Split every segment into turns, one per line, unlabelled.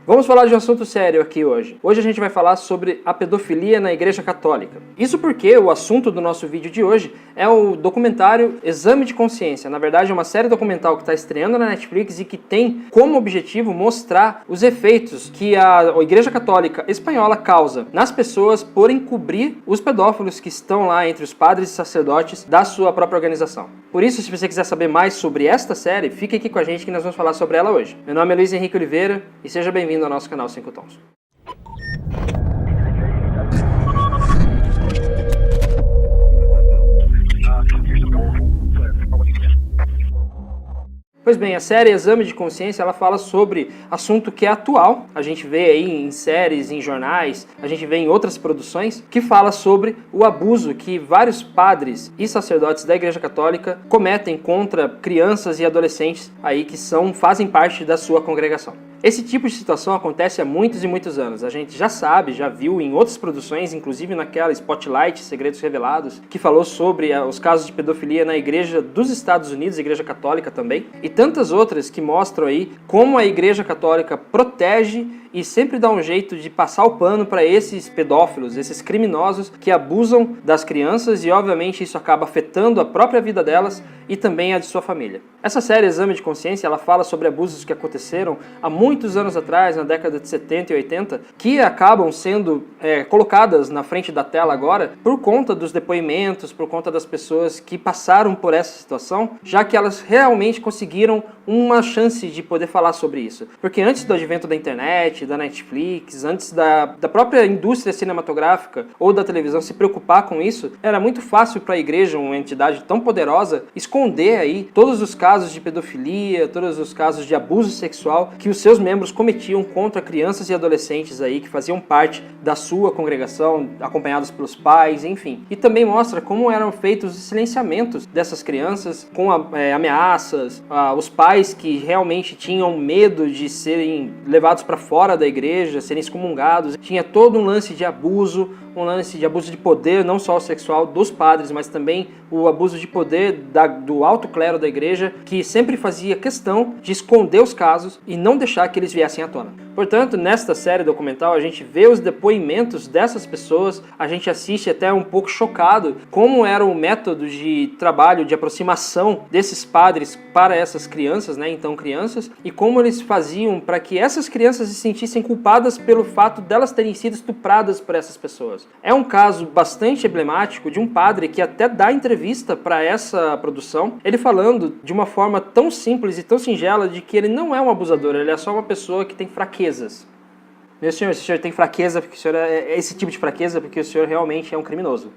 Vamos falar de um assunto sério aqui hoje. Hoje a gente vai falar sobre a pedofilia na Igreja Católica. Isso porque o assunto do nosso vídeo de hoje é o documentário Exame de Consciência. Na verdade é uma série documental que está estreando na Netflix e que tem como objetivo mostrar os efeitos que a Igreja Católica espanhola causa nas pessoas por encobrir os pedófilos que estão lá entre os padres e sacerdotes da sua própria organização. Por isso, se você quiser saber mais sobre esta série, fique aqui com a gente que nós vamos falar sobre ela hoje. Meu nome é Luiz Henrique Oliveira e seja bem-vindo ao nosso canal 5 Tons. Pois bem, a série Exame de Consciência, ela fala sobre assunto que é atual. A gente vê aí em séries, em jornais, a gente vê em outras produções, que fala sobre o abuso que vários padres e sacerdotes da Igreja Católica cometem contra crianças e adolescentes aí que fazem parte da sua congregação. Esse tipo de situação acontece há muitos e muitos anos. A gente já sabe, já viu em outras produções, inclusive naquela Spotlight, Segredos Revelados, que falou sobre os casos de pedofilia na Igreja dos Estados Unidos, Igreja Católica também, e tantas outras que mostram aí como a Igreja Católica protege e sempre dá um jeito de passar o pano para esses pedófilos, esses criminosos que abusam das crianças e obviamente isso acaba afetando a própria vida delas e também a de sua família. Essa série Exame de Consciência, ela fala sobre abusos que aconteceram há muitos anos atrás, na década de 70 e 80, que acabam sendo colocadas na frente da tela agora por conta dos depoimentos, por conta das pessoas que passaram por essa situação, já que elas realmente conseguiram uma chance de poder falar sobre isso. Porque antes do advento da internet, da Netflix, antes da própria indústria cinematográfica ou da televisão se preocupar com isso, era muito fácil para a igreja, uma entidade tão poderosa, esconder aí todos os casos de pedofilia, todos os casos de abuso sexual que os seus membros cometiam contra crianças e adolescentes aí que faziam parte da sua congregação, acompanhados pelos pais, enfim. E também mostra como eram feitos os silenciamentos dessas crianças com ameaças, os pais que realmente tinham medo de serem levados para fora da igreja, serem excomungados. Tinha todo um lance de abuso de poder, não só o sexual dos padres, mas também o abuso de poder do alto clero da igreja, que sempre fazia questão de esconder os casos e não deixar que eles viessem à tona. Portanto, nesta série documental, a gente vê os depoimentos dessas pessoas, a gente assiste até um pouco chocado como era o método de trabalho, de aproximação desses padres para essas crianças, então crianças, e como eles faziam para que essas crianças se sentissem culpadas pelo fato delas terem sido estupradas por essas pessoas. É um caso bastante emblemático de um padre que até dá entrevista para essa produção, ele falando de uma forma tão simples e tão singela de que ele não é um abusador, ele é só uma pessoa que tem fraquezas. Meu senhor, se o senhor tem fraqueza, porque o senhor é esse tipo de fraqueza, porque o senhor realmente é um criminoso.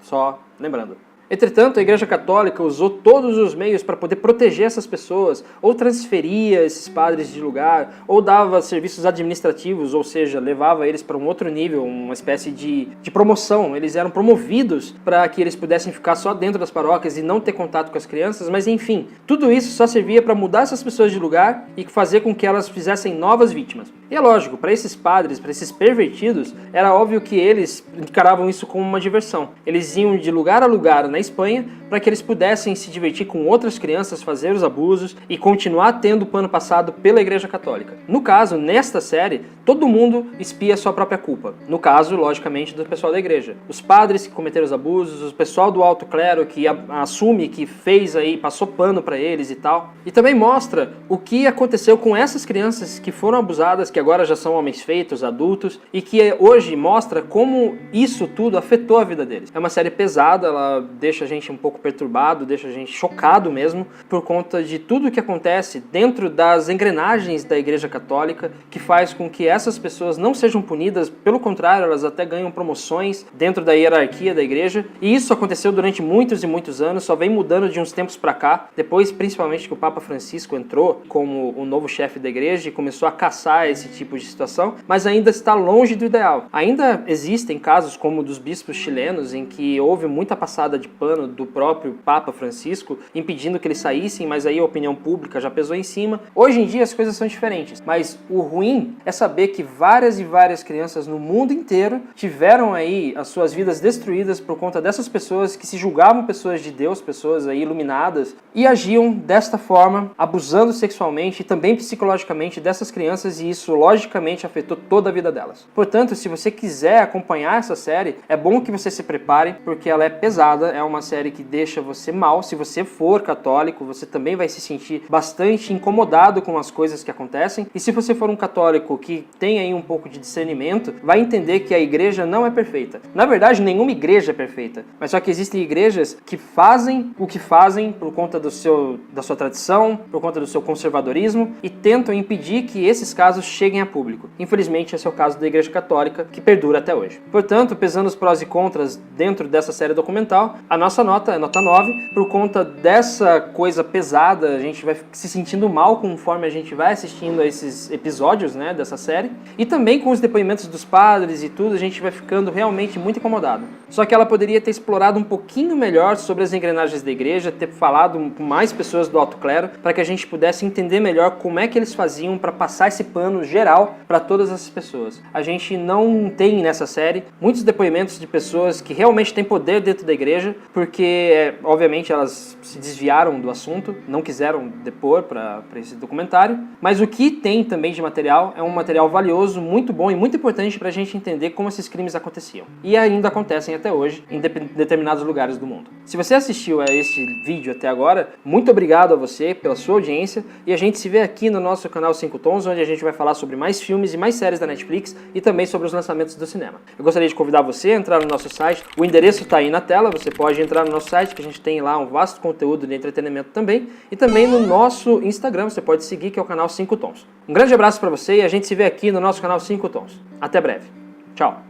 Só lembrando. Entretanto, a Igreja Católica usou todos os meios para poder proteger essas pessoas, ou transferia esses padres de lugar, ou dava serviços administrativos, ou seja, levava eles para um outro nível, uma espécie de promoção. Eles eram promovidos para que eles pudessem ficar só dentro das paróquias e não ter contato com as crianças, mas enfim, tudo isso só servia para mudar essas pessoas de lugar e fazer com que elas fizessem novas vítimas. E é lógico, para esses padres, para esses pervertidos, era óbvio que eles encaravam isso como uma diversão. Eles iam de lugar a lugar na Espanha para que eles pudessem se divertir com outras crianças, fazer os abusos e continuar tendo o pano passado pela Igreja Católica. No caso, nesta série, todo mundo expia a sua própria culpa. No caso, logicamente, do pessoal da igreja. Os padres que cometeram os abusos, o pessoal do alto clero que assume que fez aí, passou pano para eles e tal. E também mostra o que aconteceu com essas crianças que foram abusadas, que agora já são homens feitos, adultos, e que hoje mostra como isso tudo afetou a vida deles. É uma série pesada, ela deixa a gente um pouco perturbado, deixa a gente chocado mesmo, por conta de tudo que acontece dentro das engrenagens da Igreja Católica, que faz com que essas pessoas não sejam punidas, pelo contrário, elas até ganham promoções dentro da hierarquia da igreja, e isso aconteceu durante muitos e muitos anos, só vem mudando de uns tempos para cá, depois principalmente que o Papa Francisco entrou como o novo chefe da igreja e começou a caçar esse tipo de situação, mas ainda está longe do ideal. Ainda existem casos como o dos bispos chilenos, em que houve muita passada de pano do próprio Papa Francisco, impedindo que eles saíssem, mas aí a opinião pública já pesou em cima. Hoje em dia as coisas são diferentes, mas o ruim é saber que várias e várias crianças no mundo inteiro tiveram aí as suas vidas destruídas por conta dessas pessoas que se julgavam pessoas de Deus, pessoas aí iluminadas, e agiam desta forma, abusando sexualmente e também psicologicamente dessas crianças, e isso psicologicamente afetou toda a vida delas. Portanto, se você quiser acompanhar essa série, é bom que você se prepare, porque ela é pesada, é uma série que deixa você mal. Se você for católico, você também vai se sentir bastante incomodado com as coisas que acontecem. E se você for um católico que tem aí um pouco de discernimento, vai entender que a igreja não é perfeita. Na verdade, nenhuma igreja é perfeita, mas só que existem igrejas que fazem o que fazem por conta da sua tradição, por conta do seu conservadorismo, e tentam impedir que esses casos cheguem a público. Infelizmente, esse é o caso da Igreja Católica, que perdura até hoje. Portanto, pesando os prós e contras dentro dessa série documental, a nossa nota é nota 9. Por conta dessa coisa pesada, a gente vai se sentindo mal conforme a gente vai assistindo a esses episódios, né, dessa série. E também com os depoimentos dos padres e tudo, a gente vai ficando realmente muito incomodado. Só que ela poderia ter explorado um pouquinho melhor sobre as engrenagens da igreja, ter falado com mais pessoas do alto clero, para que a gente pudesse entender melhor como é que eles faziam para passar esse pano geral para todas essas pessoas. A gente não tem nessa série muitos depoimentos de pessoas que realmente têm poder dentro da igreja, porque obviamente elas se desviaram do assunto, não quiseram depor para esse documentário, mas o que tem também de material é um material valioso, muito bom e muito importante para a gente entender como esses crimes aconteciam. E ainda acontecem até hoje em determinados lugares do mundo. Se você assistiu a este vídeo até agora, muito obrigado a você pela sua audiência, e a gente se vê aqui no nosso canal 5 Tons, onde a gente vai falar sobre mais filmes e mais séries da Netflix e também sobre os lançamentos do cinema. Eu gostaria de convidar você a entrar no nosso site, o endereço está aí na tela, você pode entrar no nosso site, que a gente tem lá um vasto conteúdo de entretenimento também, e também no nosso Instagram, você pode seguir, que é o canal 5 Tons. Um grande abraço para você e a gente se vê aqui no nosso canal 5 Tons. Até breve. Tchau.